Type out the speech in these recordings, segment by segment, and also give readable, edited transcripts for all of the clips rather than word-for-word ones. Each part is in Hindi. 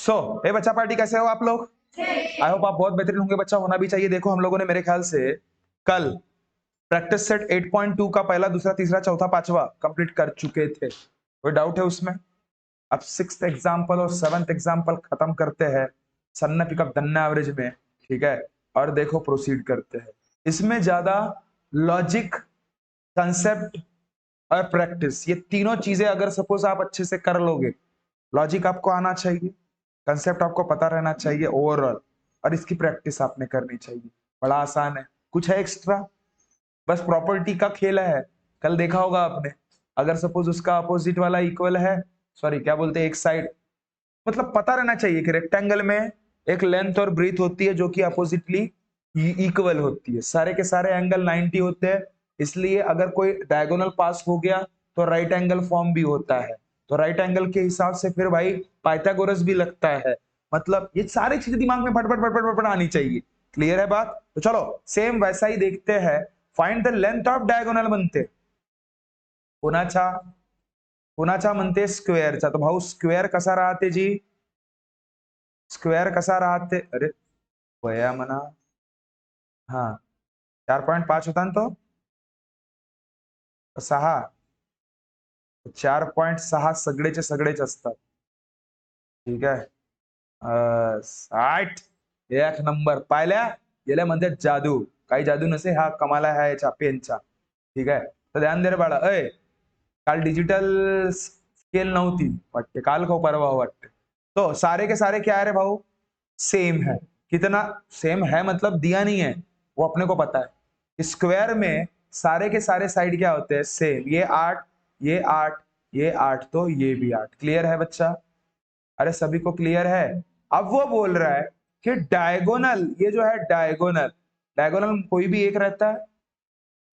ए बच्चा पार्टी, कैसे हो आप लोग? आई होप आप बहुत बेहतरीन होंगे। बच्चा होना भी चाहिए। देखो हम लोगों ने मेरे ख्याल से कल प्रैक्टिस सेट 8.2 का पहला, दूसरा, तीसरा, चौथा, पांचवा कंप्लीट कर चुके थे। कोई डाउट है उसमें? अब 6th एग्जाम्पल और 7th एग्जाम्पल खत्म करते हैं सन्ना पिकअप दन्ना एवरेज में, ठीक है? और देखो प्रोसीड करते हैं। इसमें ज्यादा लॉजिक, कंसेप्ट और प्रैक्टिस, ये तीनों चीजें अगर सपोज आप अच्छे से कर लोगे, लॉजिक आपको आना चाहिए, कंसेप्ट आपको पता रहना चाहिए ओवरऑल, और इसकी प्रैक्टिस आपने करनी चाहिए। बड़ा आसान है। कुछ है एक्स्ट्रा? बस प्रॉपर्टी का खेल है। कल देखा होगा आपने, अगर सपोज उसका अपोजिट वाला इक्वल है, सॉरी क्या बोलते हैं, एक साइड, मतलब पता रहना चाहिए कि रेक्टेंगल में एक लेंथ और ब्रीथ होती है जो कि अपोजिटली इक्वल होती है। सारे के सारे एंगल 90 होते हैं, इसलिए अगर कोई डायगोनल पास हो गया तो राइट एंगल फॉर्म भी होता है। तो राइट एंगल के हिसाब से फिर भाई पाइथागोरस भी लगता है। मतलब ये सारी चीजें दिमाग में फट फट फट फट फट आनी चाहिए। क्लियर है बात? तो चलो सेम वैसा ही देखते हैं। Find the length of diagonal बनते कोणाचा कोणाचा म्हणते स्क्वेअरचा। तो भाऊ स्क्वेअर कसा राहते जी? स्क्वेअर कसा राहते? अरे वया म्हणा, हा 4.5 होता ना तो 6, 4.6 सगळेचे सगळेच असतात, ठीक आहे? 60 एक नंबर पाहिल्या गेल्या म्हणतात जादू, काही जादू नसे, हा कमाल आहे याच्या पेनचा, ठीक आहे? तर ध्यान दे रे बाळा. काल डिजिटल स्केल नव्हती वाटते, काल को परवा वाटते. तो सारे के सारे क्या है रे भाऊ? सेम है. कितना सेम है मतलब दिया नहीं है, वो अपने को पता है। स्क्वायर में सारे के सारे साइड क्या होते हैं? सेम। ये 8, ये 8, ये 8, तो ये भी 8। क्लियर है बच्चा? अरे सभी को क्लियर है? अब वो बोल रहा है कि डायगोनल, ये जो है डायगोनल, डायगोनल कोई भी एक रहता है,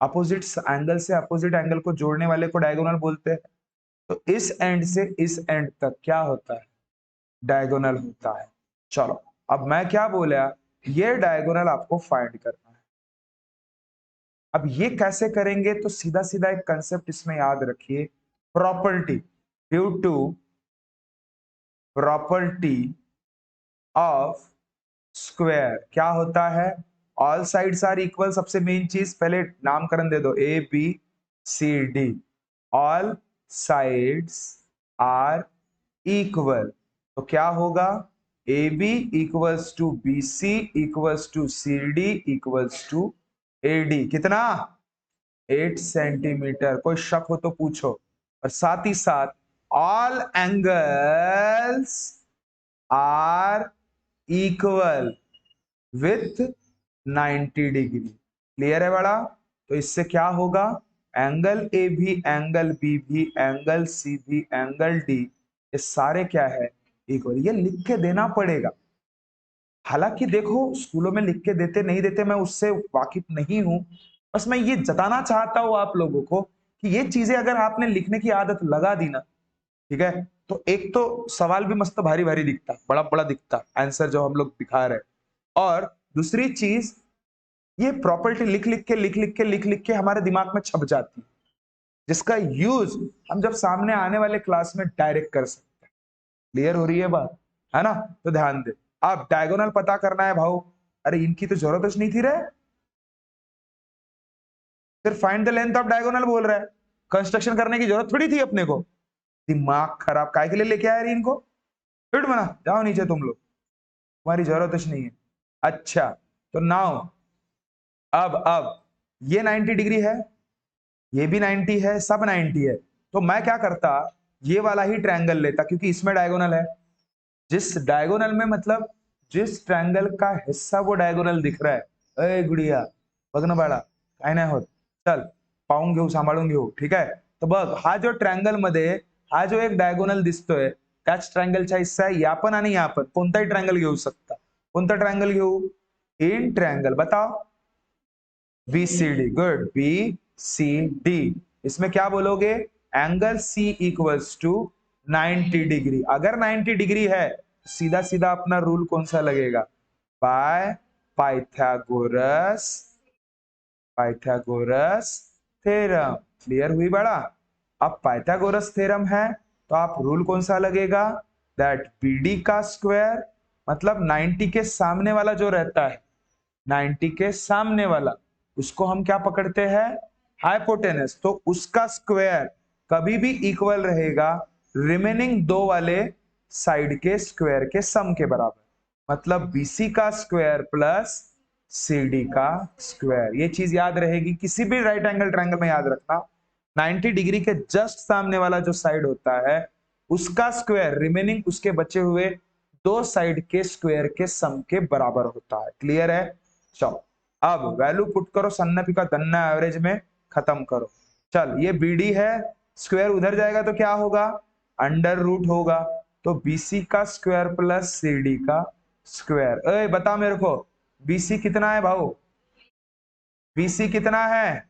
अपोजिट एंगल से अपोजिट एंगल को जोड़ने वाले को डायगोनल बोलते हैं। तो इस एंड से इस एंड तक क्या होता है? डायगोनल होता है। चलो अब मैं क्या बोला, ये डायगोनल आपको फाइंड करना है। अब ये कैसे करेंगे? तो सीधा सीधा एक कंसेप्ट इसमें याद रखिए, property, due to property of square क्या होता है? All sides are equal. सबसे मेन चीज, पहले नामकरण दे दो, A B C D, all sides are equal. तो क्या होगा? A B equals to B C equals to C D equals to A D. कितना? 8 सेंटीमीटर। कोई शक हो तो पूछो। और साथ ही साथ all angles are equal with 90 degree. Clear है बड़ा? तो इससे क्या होगा? एंगल ए भी, एंगल बी भी, एंगल सी भी, एंगल डी, ये सारे क्या है? इक्वल। ये लिख के देना पड़ेगा। हालांकि देखो स्कूलों में लिख के देते नहीं देते मैं उससे वाकिफ नहीं हूं, बस मैं ये जताना चाहता हूं आप लोगों को कि ये चीजें अगर आपने लिखने की आदत लगा दी ना, ठीक है, तो एक तो सवाल भी मस्त भारी भारी दिखता, बड़ा बड़ा दिखता आंसर जो हम लोग दिखा रहे हैं। और दूसरी चीज, ये प्रॉपर्टी लिख लिख के लिख लिख के हमारे दिमाग में छप जाती है, जिसका यूज हम जब सामने आने वाले क्लास में डायरेक्ट कर सकते हैं। क्लियर हो रही है बात? है ना? तो ध्यान दे। अब डायगोनल पता करना है भाऊ। अरे इनकी तो जरूरत नहीं थी रे, सिर्फ find the length of diagonal बोल रहा है, कंस्ट्रक्शन करने की जरूरत थोड़ी थी अपने को। दिमाग खराब काय के लिए लेके आया इनको? फिट बना जाओ नीचे तुम लोग, तुम्हारी जरूरत नहीं है। अच्छा तो नाउ अब ये 90 डिग्री है, ये भी 90 है, सब 90 है। तो मैं क्या करता, ये वाला ही ट्रायंगल लेता, क्योंकि इसमें डायगोनल है। जिस डायगोनल में मतलब जिस ट्रायंगल का हिस्सा वो डायगोनल दिख रहा है, ए गुड़िया बघ ना बाळा, काय नाही होत, चल पाहून घेऊ, सांभाळून घेऊ, ठीक आहे? तर बघ हा जो ट्रायंगल मध्ये हा जो एक डायगोनल दिसतोय, त्याच ट्रायंगलचा हिस्सा आहे या पण आणि या पण, कोणताही ट्रायंगल घेऊ शकता। कोणता ट्रायंगल घेऊ? इन ट्रायंगल बताओ, BCD। Good, BCD। इसमें क्या बोलोगे? Angle C equals to 90 degree. अगर 90 डिग्री है, सीधा सीधा अपना रूल कौन सा लगेगा? By Pythagoras, Pythagoras theorem. Clear हुई बड़ा? अब पाइथागोरस थ्योरम है तो आप रूल कौन सा लगेगा? दैट BD का स्क्वायर मतलब 90 के सामने वाला जो रहता है, 90 के सामने वाला, उसको हम क्या पकड़ते हैं, हाइपोटेनस, तो उसका स्क्वायर कभी भी इक्वल रहेगा रिमेनिंग दो वाले साइड के स्क्वायर के सम के बराबर, मतलब BC का स्क्वायर प्लस CD का स्क्वायर। ये चीज याद रहेगी, किसी भी राइट एंगल ट्रायंगल में याद रखना, 90 डिग्री के जस्ट सामने वाला जो साइड होता है उसका स्क्वायर रिमेनिंग उसके बचे हुए दो साइड के स्क्वायर के सम के बराबर होता है। क्लियर है? चलो अब वैल्यू पुट करो, सन्नपी का दन्ना एवरेज में खत्म करो। चल ये BD है, स्क्वायर उधर जाएगा तो क्या होगा, अंडर रूट होगा, तो BC का स्क्वायर प्लस CD का स्क्वायर। ए बता मेरे को BC कितना है भाऊ, BC कितना है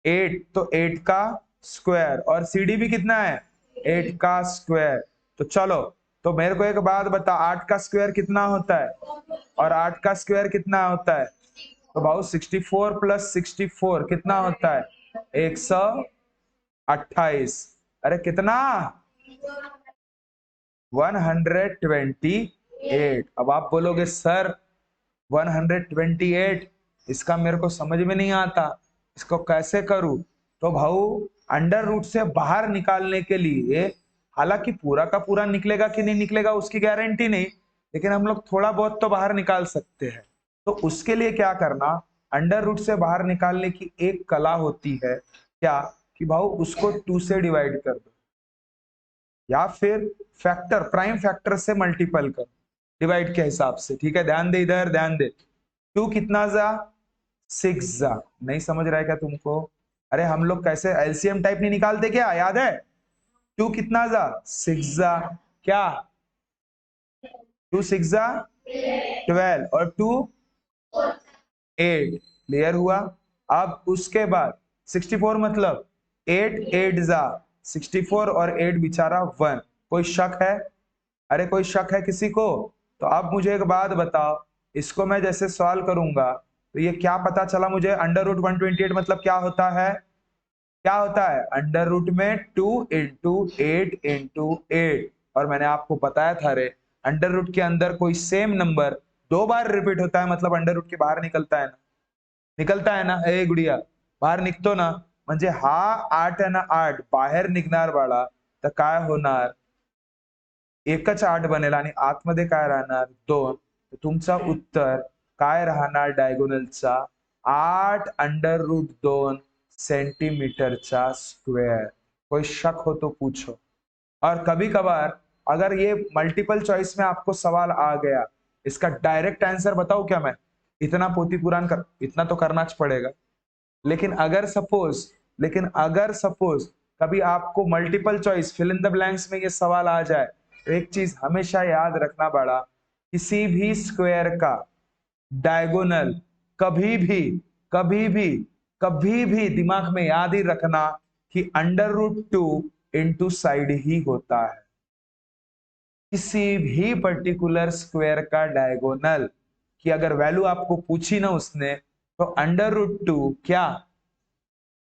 8, तो 8 का स्क्वायर, और CD भी कितना है 8 का स्क्वायर। तो चलो, तो मेरे को एक बात बता, 8 का स्क्वायर कितना होता है और 8 का स्क्वायर कितना होता है, तो भाऊ 64 प्लस 64 कितना होता है 128। अरे कितना 128। अब आप बोलोगे सर 128 इसका मेरे को समझ में नहीं आता, इसको कैसे करूं, तो भाऊ अंडर रूट से बाहर निकालने के लिए, हालांकि पूरा का पूरा निकलेगा कि नहीं निकलेगा उसकी गारंटी नहीं, लेकिन हम लोग थोड़ा बहुत तो बाहर निकाल सकते हैं। तो उसके लिए क्या करना, अंडर रूट से बाहर निकालने की एक कला होती है क्या, कि भाऊ उसको 2 से डिवाइड कर दो, या फिर फैक्टर प्राइम फैक्टर से मल्टीपल कर डिवाइड के हिसाब से। ठीक है, ध्यान दे, इधर ध्यान दे, 2 कितना जा 6 जा, नहीं समझ रहा है क्या तुमको, अरे हम लोग कैसे एलसीएम टाइप नहीं निकालते क्या, याद है, 2 कितना जा 6 जा, क्या 2 6 जा 12 और 2 8। क्लियर हुआ? अब उसके बाद 64 मतलब 8 8 जा 64 और 8 बेचारा 1। कोई शक है, अरे कोई शक है किसी को? तो अब मुझे एक बात बताओ, इसको मैं जैसे सॉल्व करूंगा तो ये क्या पता चला मुझे, अंडर रूट 128 मतलब क्या होता है, क्या होता है अंडर रूट में 2 इंटू 8 इंटू 8। और मैंने आपको बताया था रे, अंडर रूट के अंदर कोई सेम नंबर दो बार रिपीट होता है मतलब अंडर रूट के बाहर निकलता है ना, निकलता है ना ए गुड़िया, बाहेर निघतो ना, म्हणजे हा 8 आहे ना 8 बाहेर निघणार बाळा, तर काय होणार, एकच 8 बनेल आणि आतमध्ये काय राहणार 2। तर तुमचा उत्तर काय राहणार डायगोनलचा 8 अंडर रूट 2 सेंटीमीटरचा स्क्वायर। कोई शक हो तो पूछो। और कभी कभार अगर ये मल्टीपल चॉइस में आपको सवाल आ गया, इसका डायरेक्ट आंसर बताओ क्या मैं, इतना पोती पुराण कर, इतना तो करना पड़ेगा, लेकिन अगर सपोज कभी आपको multiple choice fill in the blanks में ये सवाल आ जाए, तो एक चीज हमेशा याद रखना बड़ा, किसी भी स्क्वायर का डायगोनल कभी भी कभी भी कभी भी दिमाग में याद ही रखना कि अंडर रूट 2 इंटू साइड ही होता है। किसी भी पर्टिकुलर स्क्वायर का डायगोनल की अगर वैल्यू आपको पूछी ना उसने, तो अंडर रूट 2 क्या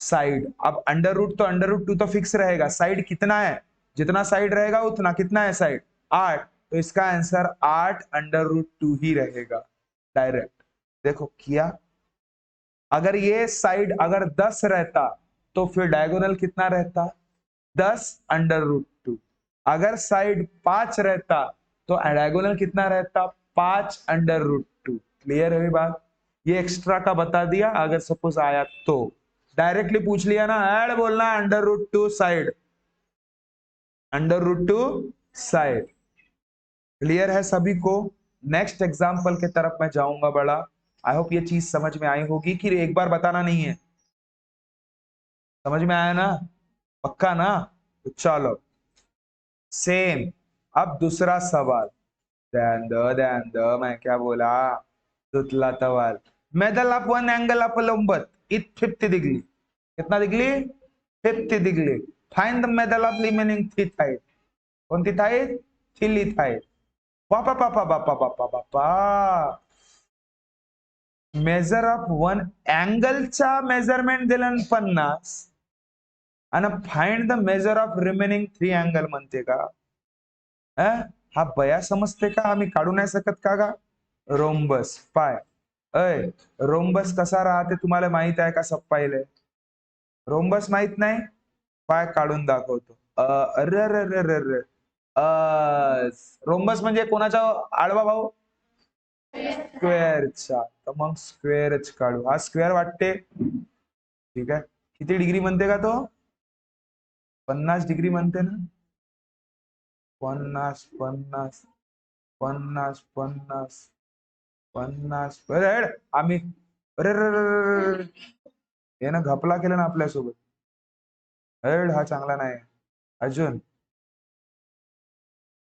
साइड, अब अंडर रूट तो अंडर रूट 2 तो फिक्स रहेगा, साइड कितना है, जितना साइड रहेगा उतना, कितना है साइड 8, तो इसका आंसर 8 अंडर रूट 2 ही रहेगा डायरेक्ट। देखो किया, अगर ये साइड अगर 10 रहता तो फिर डायगोनल कितना रहता 10 अंडर रूट 2, अगर साइड 5 रहता तो डायगोनल कितना रहता 5 अंडर रूट 2। क्लियर है बात, ये एक्स्ट्रा का बता दिया, अगर सपोज आया तो डायरेक्टली पूछ लिया ना, ऐड बोलना under root 2 side, under root 2 side. Clear है सभी को? नेक्स्ट एग्जांपल के तरफ मैं जाऊंगा बड़ा, आई होप ये चीज समझ में आई होगी, कि एक बार बताना नहीं है, समझ में आया ना, पक्का ना, तो चलो सेम। अब दूसरा सवाल, ध्यान दो मैं क्या बोला, दुतला तवाल, measure of one angle of लंबत इथ 50 डिग्री, कितना degree 50 degree, find the measure of remaining 3 side, कोणती साइड 3 साइड। बापा बापा बापा बापा बापा, मेजर ऑफ वन अँगलचा मेजरमेंट दिलं 50 आणि find the measure of remaining 3 angle म्हणते का, हा बया समजते का? आम्ही काढू नाही शकत का? रोम्बस पाय. अय, रोम्बस कसा राहते तुम्हाला माहित आहे का? सब पाहिले रोम्बस माहित नाही? पाय काढून दाखवतो. अरे अरे अरे अरे अरे. रोम्बस म्हणजे कोणाचा आडवा भाऊ? स्क्वेअरचा. तर मग स्क्वेअरच काढू. हा स्क्वेअर वाटते. ठीक आहे. किती डिग्री म्हणते का तो? 50 डिग्री म्हणते ना? 50 50 50 50 50. अरे आम्ही अरे हे ना घपला केलं ना आपल्यासोबत. अरे हा चांगला नाही. अजून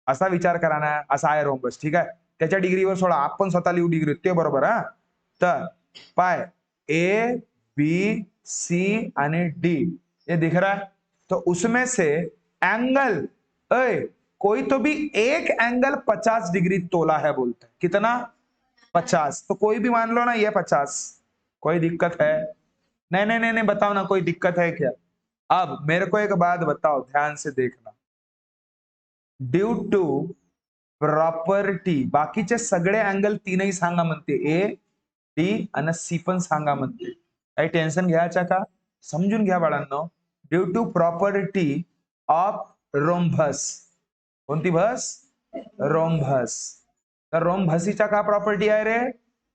असा विचार करा ना, असा आहे रोम्बस. ठीक आहे. त्याच्या डिग्रीवर सोडा, आपण स्वतः लिहू डिग्री ते बरोबर. हा तर पाय ए बी सी आणि डी ये दिख रहा है, तो उसमें से एंगल कोई तो भी एक एंगल 50 डिग्री तोला है बोलते हैं. कितना? 50. तो कोई भी मान लो ना, ये 50. कोई दिक्कत है? नहीं नहीं नहीं नहीं, बताओ ना, कोई दिक्कत है क्या? अब मेरे को एक बात बताओ, ध्यान से देखना. ड्यू टू प्रॉपर्टी बाकीचे सगळे अँगल तीनही सांगा म्हणते. ए डी आणि सी पण सांगा म्हणते. काही टेन्शन घ्यायचं का? समजून घ्या बाळांनो. Due to property of rhombus. कोणती भस? रोम्बस. तर रोम्बसीच्या का प्रॉपर्टी आहे रे?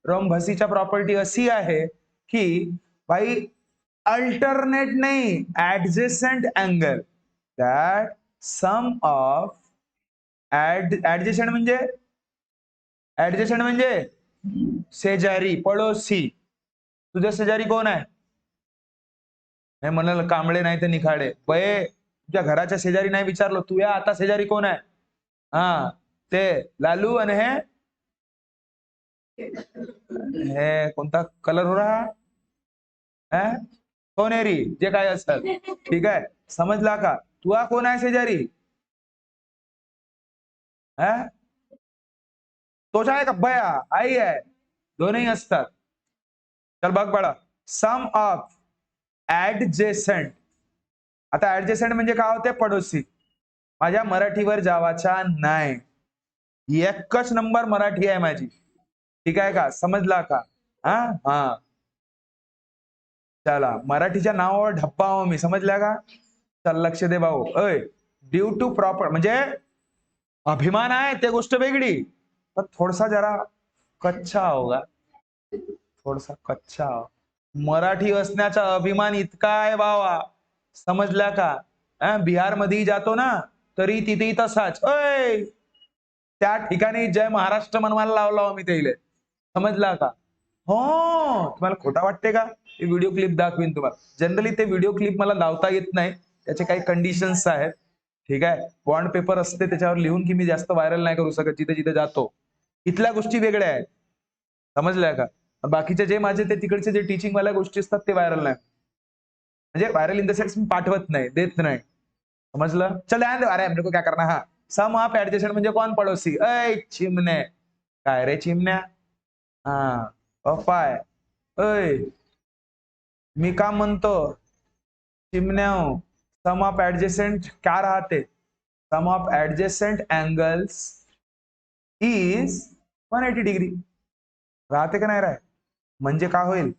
रोम्बसीच्या प्रॉपर्टी अशी आहे की भाई अल्टरनेट नाही, adjacent angle that sum of adjacent म्हणजे शेजारी, पडोसी. तुझ्या शेजारी कोण आहे? हे म्हणाल कांबळे नाही तर निखाडे. बये तुझ्या घराच्या शेजारी नाही विचारलो, तुझ्या आता शेजारी कोण आहे? हा ते लालू. आणि हे कोणता कलर हो रहा है? सोनेरी, जे काय असेल. ठीक आहे. समजला का? तुझा कोण आहे शेजारी? तोच आहे का बया? आई आहे. दोन्ही असतात. चल बघ बाळा. सम ऑफ ऍडजेसंट. आता ऍडजेसंट म्हणजे काय होते? पडोसी. माझ्या मराठीवर जावाचा नाही. एकच नंबर मराठी आहे माझी. ठीक आहे का? समजला का? हा हा. चला, मराठीच्या नावावर ढप्पा हो मी. समजल्या का? चल लक्ष दे भाऊ. ड्यू टू प्रॉपर म्हणजे अभिमान आहे ते गोष्ट वेगळी, पण थोडासा जरा कच्चा होगा. थोडासा कच्चा. मराठी असण्याचा अभिमान इतका आहे बाबा. समजल्या का? बिहार मध्ये जातो ना, तरी तिथेही तसाच. त्या ठिकाणी जय महाराष्ट्र मनवायला लावला मी त्याला. समजला का? हो. तुम्हाला खोटा वाटते का? ते व्हिडिओ क्लिप दाखवीन तुम्हाला. जनरली ते व्हिडिओ क्लिप मला लावता येत नाही, त्याचे काही कंडिशन्स आहेत. ठीक आहे. बॉन्ड पेपर असते त्याच्यावर लिहून की मी जास्त व्हायरल नाही करू शकत जिथे जिथे जातो. इथल्या गोष्टी वेगळ्या आहेत. समजल्या का? बाकीचे जे माझे ते तिकडचे जे टीचिंग वाल्या गोष्टी असतात ते व्हायरल नाही. म्हणजे व्हायरल इन द सेन्स मी पाठवत नाही, देत नाही. समजलं? चल अरे हमने को क्या करना. हा सम ऑफ ऍडजेसंट म्हणजे कोण? पडोसी. चिमणे. काय रे चिमण्या? हा पाय. मी का म्हणतो चिमण्या, सम ऑफ ऍडजेसंट काय राहते? Sum of adjacent angles is 180 degree. राहते का नाही राहत? म्हणजे काय होईल?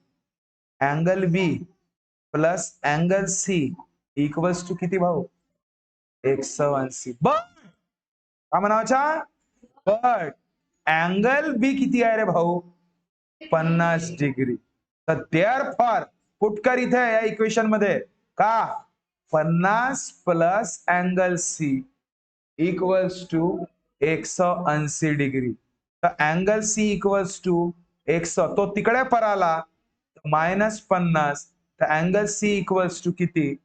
Angle B plus angle C equals to किती भाऊ? 180. का म्हणावचा? बट अँगल बी किती आहे रे भाऊ? 50 डिग्री. तर देअरफॉर पुट कर इथे या इक्वेशन मध्ये का 50 plus angle C equals to 180 degree. तर अँगल सी इक्वल्स टू 100, तो तिकडे पर आला -50. तर अँगल सी इक्वल्स टू किती?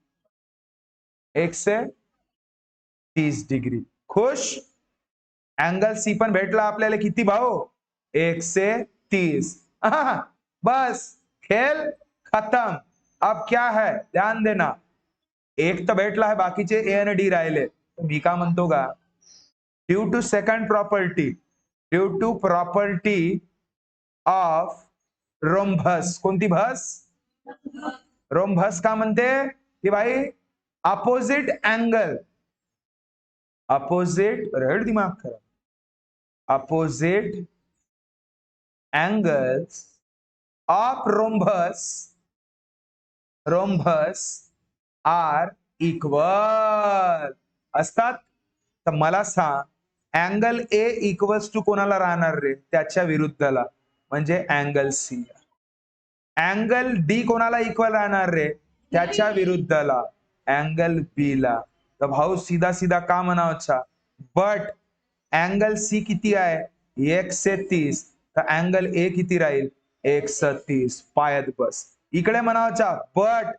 130 डिग्री. खुश? अँगल सी पण भेटला आपल्याला. किती भाऊ? 130. बस खेल खत्म. अब क्या है? ध्यान देना. एक तर भेटला आहे, बाकीचे ए आणि डी राहिले. मी का म्हणतो का, due to second property, due to property of rhombus. कोणती भस? रोम्बस का म्हणते की भाई अपोजिट अँगल, अपोजिट, रेड दिमाग खराब, opposite angles of rhombus are equal असतात. तर मला सांग अँगल ए इक्वल्स टू कोणाला राहणार रे? त्याच्या विरुद्धला, म्हणजे अँगल सी. अँगल डी कोणाला इक्वल राहणार रे? त्याच्या विरुद्धला, अँगल बी ला. तर भाऊ सीधा सीधा का म्हणावचा, बट अँगल सी किती आहे? 130. तर अँगल ए किती राहील? 130. पायात बस. इकडे म्हणावचा बट,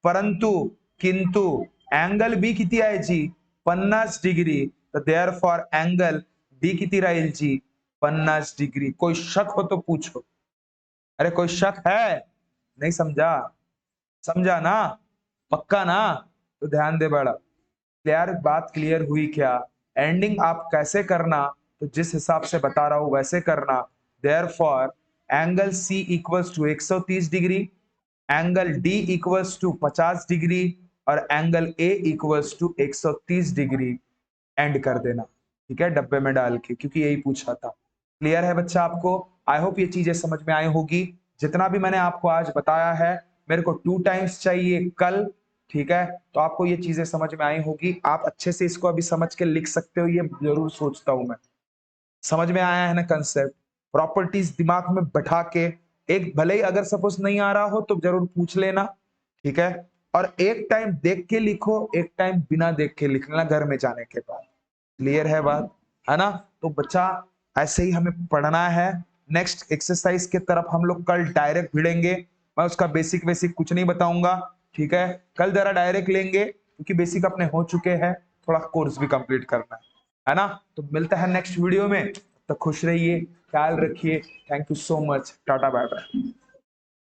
परंतु, किंतु अँगल बी किती आहे जी? 50 डिग्री. तर देयरफॉर अँगल डी किती राहील जी? 50 डिग्री. कोई शक हो तो पूछो. अरे कोई शक है? नहीं समझा? समझा ना? पक्का ना? तो ध्यान दे बड़ा. क्लियर, बात क्लियर हुई क्या? एंडिंग आप कैसे करना, तो जिस हिसाब से बता रहा हूं वैसे करना. Therefore angle C equals to 130 degree, angle D equals to 50 degree और angle A equals to 130 degree. End कर देना, ठीक है, डब्बे में डाल के, क्योंकि यही पूछा था. क्लियर है बच्चा आपको? आई होप ये चीजें समझ में आई होगी. जितना भी मैंने आपको आज बताया है, मेरे को 2 टाइम्स चाहिए कल, ठीक है? तो आपको ये चीजें समझ में आई होगी. आप अच्छे से इसको अभी समझ के लिख सकते हो, ये जरूर सोचता हूं मैं. समझ में आया है ना कंसेप्ट? प्रॉपर्टीज दिमाग में बैठा के, एक भले ही अगर सपोज नहीं आ रहा हो तो जरूर पूछ लेना, ठीक है? और एक टाइम देख के लिखो, एक टाइम बिना देख के लिखना घर में जाने के बाद. क्लियर है बात, है ना? तो बच्चा ऐसे ही हमें पढ़ना है. नेक्स्ट एक्सरसाइज की तरफ हम लोग कल डायरेक्ट भिड़ेंगे. मैं उसका बेसिक वेसिक कुछ नहीं बताऊंगा, ठीक है? कल जरा डायरेक्ट लेंगे, क्योंकि बेसिक अपने हो चुके हैं, थोड़ा कोर्स भी कंप्लीट करना है ना? तो मिलता है नेक्स्ट वीडियो में. तो खुश रहिए, ख्याल रखिए. Thank you so much. Tata bye bye.